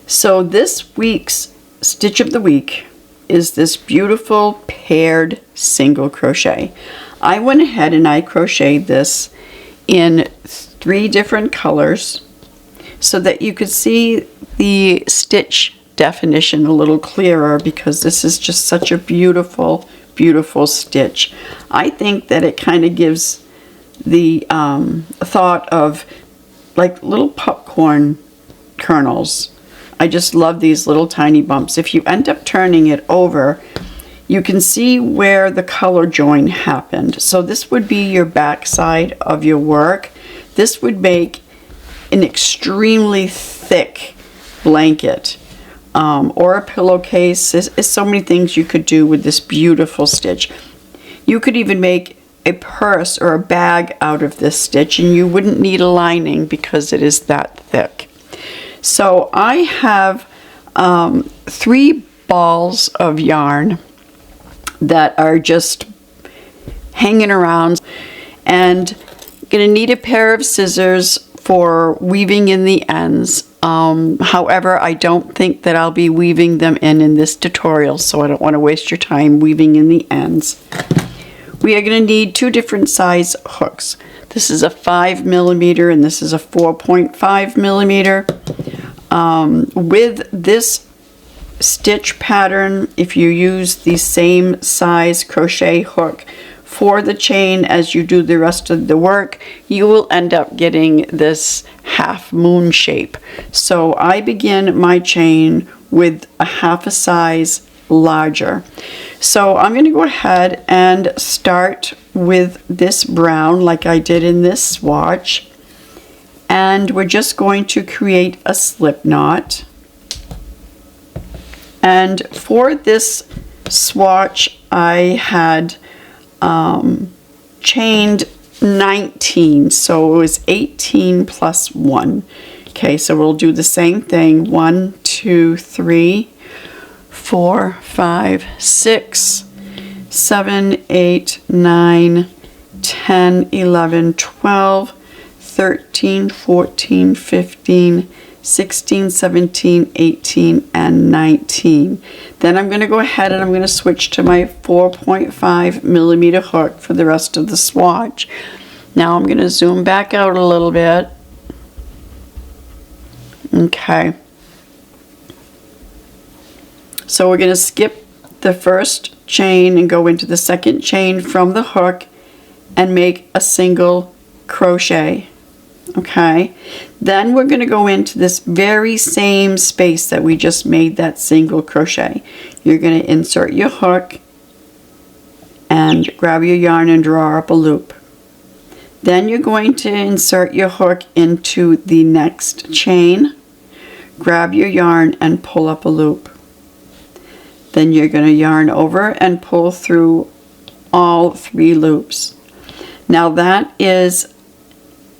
So this week's stitch of the week is this beautiful paired single crochet. I went ahead and I crocheted this in 3 different colors so that you could see the stitch definition a little clearer, because this is just such a beautiful, beautiful stitch. I think that it kind of gives the thought of like little popcorn kernels. I just love these little tiny bumps. If you end up turning it over, you can see where the color join happened. So this would be your back side of your work. This would make an extremely thick blanket or a pillowcase. There's so many things you could do with this beautiful stitch. You could even make a purse or a bag out of this stitch, and you wouldn't need a lining because it is that thick. So I have 3 balls of yarn that are just hanging around, and I'm going to need a pair of scissors for weaving in the ends. However, I don't think that I'll be weaving them in this tutorial, so I don't want to waste your time weaving in the ends. We are going to need 2 different size hooks. This is a 5mm and this is a 4.5mm. With this stitch pattern, if you use the same size crochet hook for the chain as you do the rest of the work, you will end up getting this half moon shape. So I begin my chain with a half a size larger. So I'm going to go ahead and start with this brown like I did in this swatch, and we're just going to create a slip knot. And for this swatch I had chained 19, so it was 18 plus 1. Okay, so we'll do the same thing. 1, 2, 3, 4, 5, 6, 7, 8, 9, 10, 11, 12, 13, 14, 15, 16, 17, 18, and 19. Then I'm going to go ahead and I'm going to switch to my 4.5mm hook for the rest of the swatch. Now I'm going to zoom back out a little bit. Okay. So we're going to skip the first chain and go into the second chain from the hook and make a single crochet. Okay, then we're going to go into this very same space that we just made that single crochet. You're going to insert your hook and grab your yarn and draw up a loop. Then you're going to insert your hook into the next chain, grab your yarn and pull up a loop. Then you're going to yarn over and pull through all 3 loops. Now that is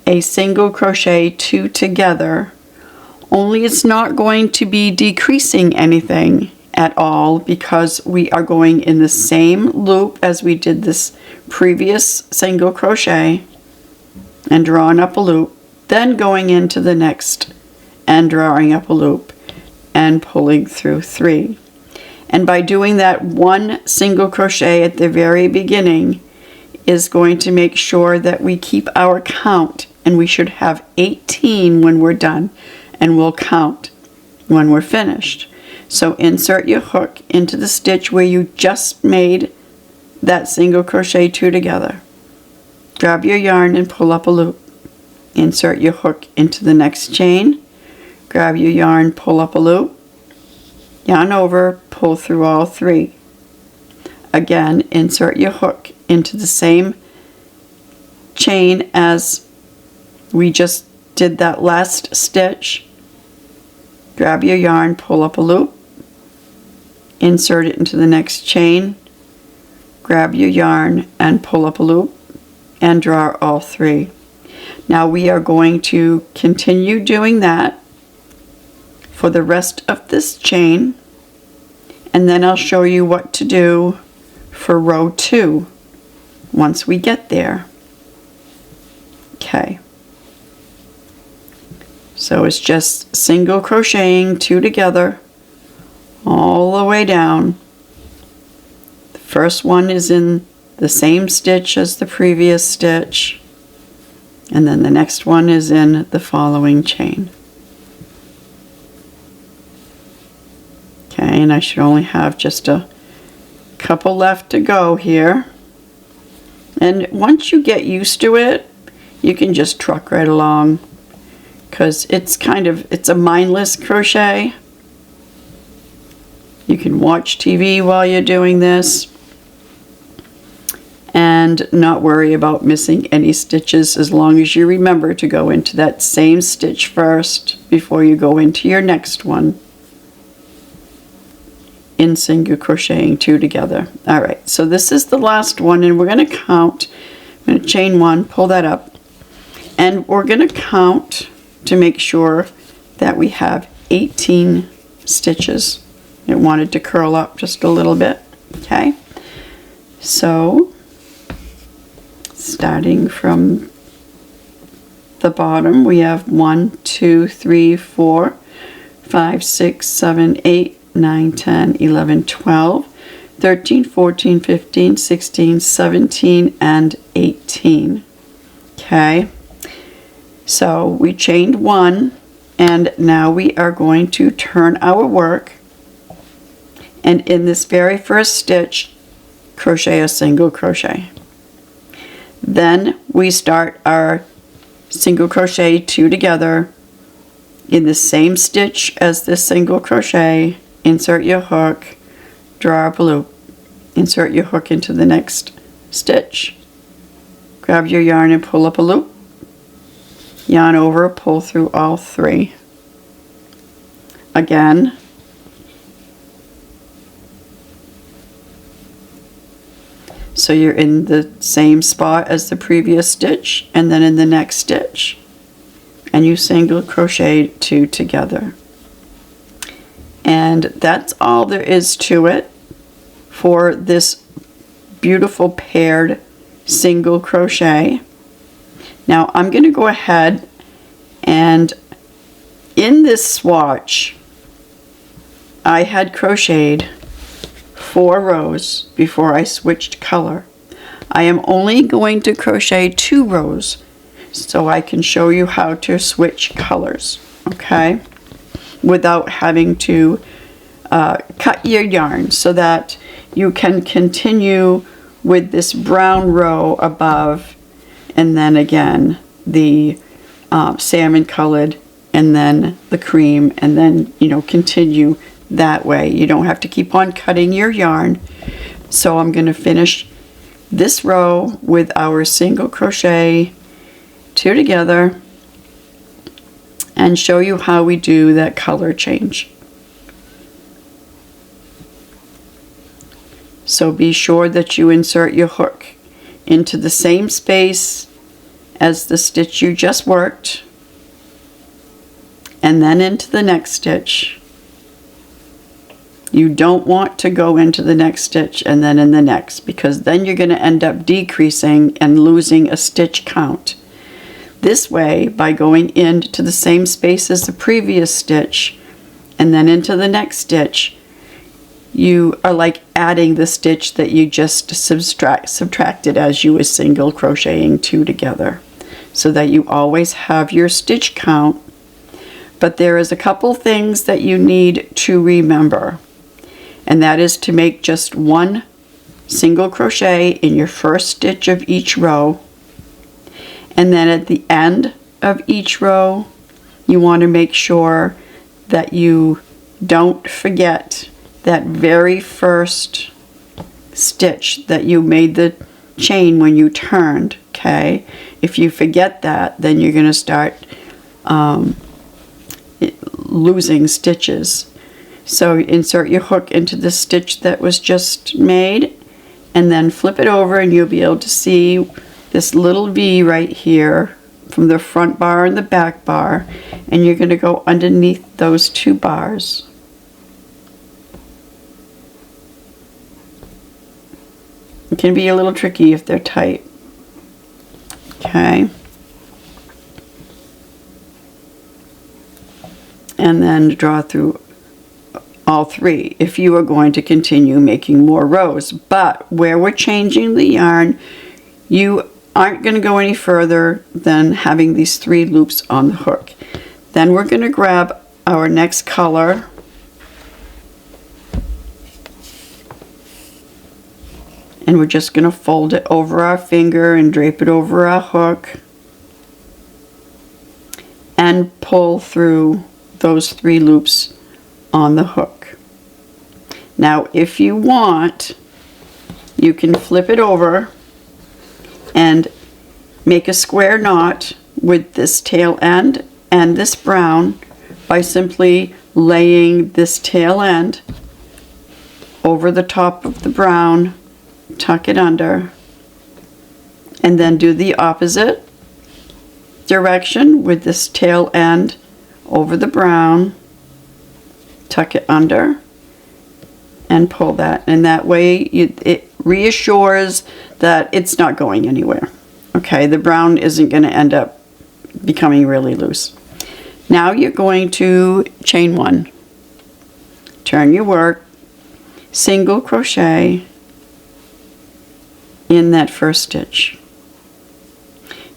a single crochet 2 together, only it's not going to be decreasing anything at all, because we are going in the same loop as we did this previous single crochet and drawing up a loop, then going into the next and drawing up a loop and pulling through 3. And by doing that 1 single crochet at the very beginning is going to make sure that we keep our count, and we should have 18 when we're done, and we'll count when we're finished. So insert your hook into the stitch where you just made that single crochet 2 together. Grab your yarn and pull up a loop. Insert your hook into the next chain. Grab your yarn, pull up a loop. Yarn over, pull through all 3. Again, insert your hook into the same chain as we just did that last stitch. Grab your yarn, pull up a loop, insert it into the next chain, grab your yarn and pull up a loop, and draw all 3. Now we are going to continue doing that for the rest of this chain, and then I'll show you what to do for row 2 once we get there. Okay. So it's just single crocheting 2 together all the way down. The first one is in the same stitch as the previous stitch, and then the next one is in the following chain. Okay, and I should only have just a couple left to go here. And once you get used to it, you can just truck right along, because it's a mindless crochet. You can watch TV while you're doing this and not worry about missing any stitches, as long as you remember to go into that same stitch first before you go into your next one in single crocheting 2 together. Alright, so this is the last one, and we're going to count. I'm going to chain 1, pull that up, and we're going to count to make sure that we have 18 stitches. It wanted to curl up just a little bit. Okay, so starting from the bottom, we have 1, 2, 3, 4, 5, 6, 7, 8, 9, 10, 11, 12, 13, 14, 15, 16, 17, and 18. Okay, so we chained 1, and now we are going to turn our work, and in this very first stitch, crochet a single crochet. Then we start our single crochet 2 together in the same stitch as the single crochet. Insert your hook, draw up a loop, insert your hook into the next stitch, grab your yarn and pull up a loop, yarn over, pull through all 3. Again, so you're in the same spot as the previous stitch, and then in the next stitch, and you single crochet 2 together. And that's all there is to it for this beautiful paired single crochet. Now I'm going to go ahead, and in this swatch I had crocheted 4 rows before I switched color. I am only going to crochet 2 rows so I can show you how to switch colors, okay, without having to cut your yarn, so that you can continue with this brown row above, and then again the salmon colored, and then the cream, and then continue that way. You don't have to keep on cutting your yarn. So I'm going to finish this row with our single crochet 2 together and show you how we do that color change. So be sure that you insert your hook into the same space as the stitch you just worked, and then into the next stitch. You don't want to go into the next stitch and then in the next, because then you're going to end up decreasing and losing a stitch count. This way, by going into the same space as the previous stitch and then into the next stitch, you are like adding the stitch that you just subtracted as you were single crocheting 2 together, so that you always have your stitch count. But there is a couple things that you need to remember, and that is to make just 1 single crochet in your first stitch of each row, and then at the end of each row you want to make sure that you don't forget that very first stitch that you made the chain when you turned. Okay, if you forget that, then you're going to start losing stitches. So insert your hook into the stitch that was just made, and then flip it over, and you'll be able to see this little V right here from the front bar and the back bar, and you're going to go underneath those 2 bars. It can be a little tricky if they're tight. Okay. and then draw through all 3 if you are going to continue making more rows. But where we're changing the yarn, you aren't going to go any further than having these 3 loops on the hook. Then we're going to grab our next color, and we're just going to fold it over our finger and drape it over our hook and pull through those 3 loops on the hook. Now if you want, you can flip it over and make a square knot with this tail end and this brown by simply laying this tail end over the top of the brown, tuck it under, and then do the opposite direction with this tail end over the brown, tuck it under, and pull that. And that way it reassures that it's not going anywhere. Okay, the brown isn't going to end up becoming really loose. Now you're going to chain 1, turn your work, single crochet in that first stitch.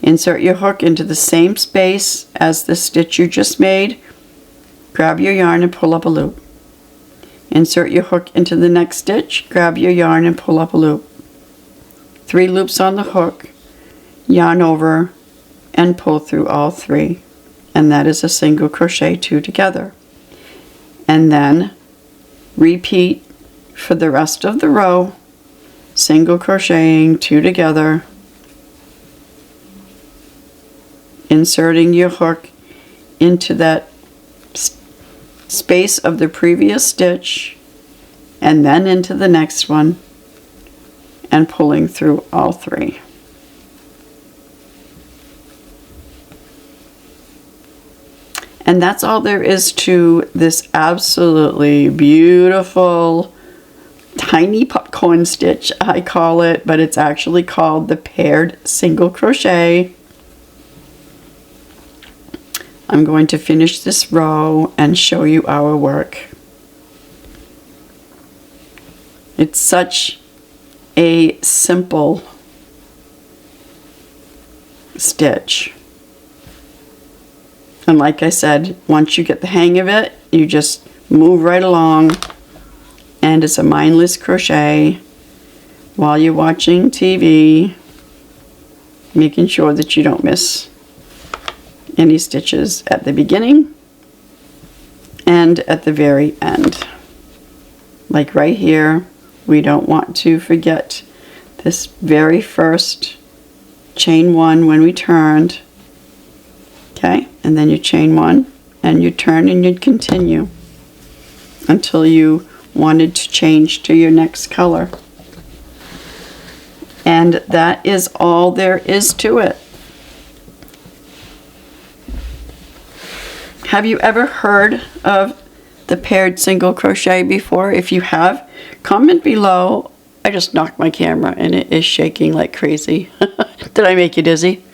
Insert your hook into the same space as the stitch you just made. Grab your yarn and pull up a loop. Insert your hook into the next stitch, grab your yarn and pull up a loop. 3 loops on the hook, yarn over and pull through all 3. And that is a single crochet 2 together. And then repeat for the rest of the row, single crocheting 2 together, inserting your hook into that space of the previous stitch and then into the next one and pulling through all 3. And that's all there is to this absolutely beautiful tiny popcorn stitch, I call it, but it's actually called the paired single crochet. I'm going to finish this row and show you our work. It's such a simple stitch. And like I said, once you get the hang of it, you just move right along, and it's a mindless crochet while you're watching TV, making sure that you don't miss any stitches at the beginning and at the very end. Like right here, we don't want to forget this very first chain 1 when we turned. Okay, and then you chain 1 and you turn and you continue until you wanted to change to your next color. And that is all there is to it. Have you ever heard of the paired single crochet before? If you have, comment below. I just knocked my camera and it is shaking like crazy. Did I make you dizzy?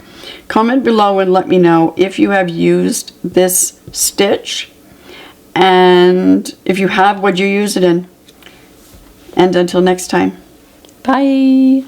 Comment below and let me know if you have used this stitch, and if you have, what'd you use it in? And until next time, bye.